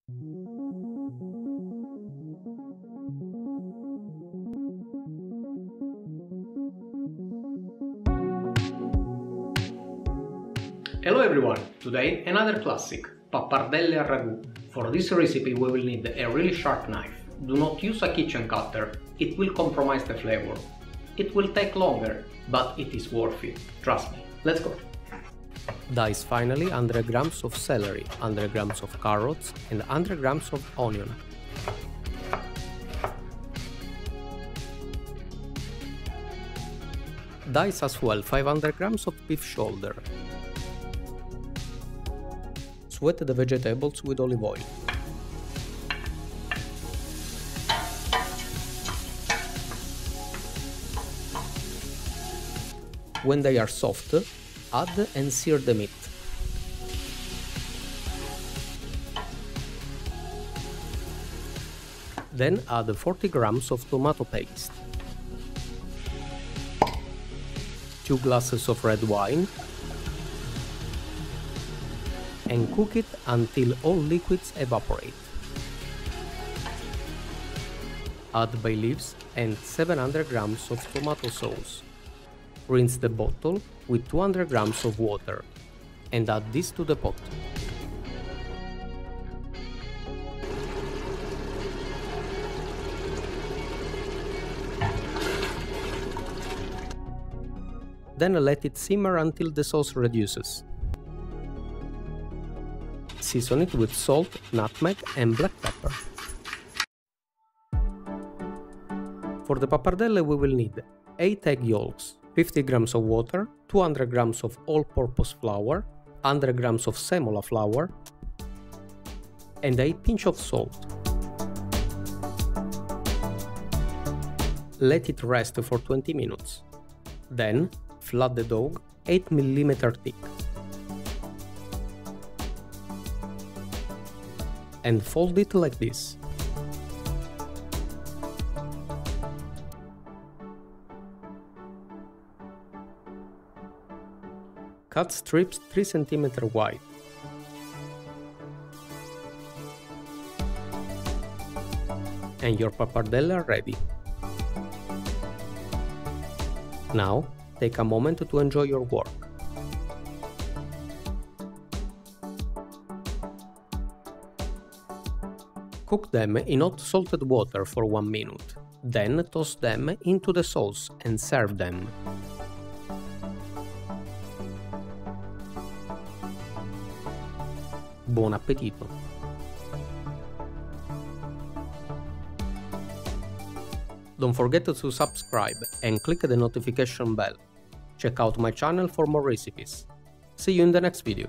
Hello everyone! Today another classic, Pappardelle al Ragu. For this recipe we will need a really sharp knife. Do not use a kitchen cutter, it will compromise the flavor. It will take longer, but it is worth it, trust me. Let's go! Dice finally 100 grams of celery, 100 grams of carrots and 100 grams of onion. Dice as well 500 grams of beef shoulder. Sweat the vegetables with olive oil. When they are soft, add and sear the meat. Then add 40 grams of tomato paste, 2 glasses of red wine, and cook it until all liquids evaporate. Add bay leaves and 700 grams of tomato sauce. Rinse the bottle with 200 grams of water and add this to the pot. Then let it simmer until the sauce reduces. Season it with salt, nutmeg and black pepper. For the pappardelle we will need 8 egg yolks, 50 grams of water, 200 grams of all-purpose flour, 100 grams of Semola flour and a pinch of salt. Let it rest for 20 minutes. Then flood the dough 8 mm thick. And fold it like this. Cut strips 3 cm wide. And your pappardelle are ready. Now, take a moment to enjoy your work. Cook them in hot salted water for 1 minute, then toss them into the sauce and serve them. Buon appetito! Don't forget to subscribe and click the notification bell. Check out my channel for more recipes. See you in the next video.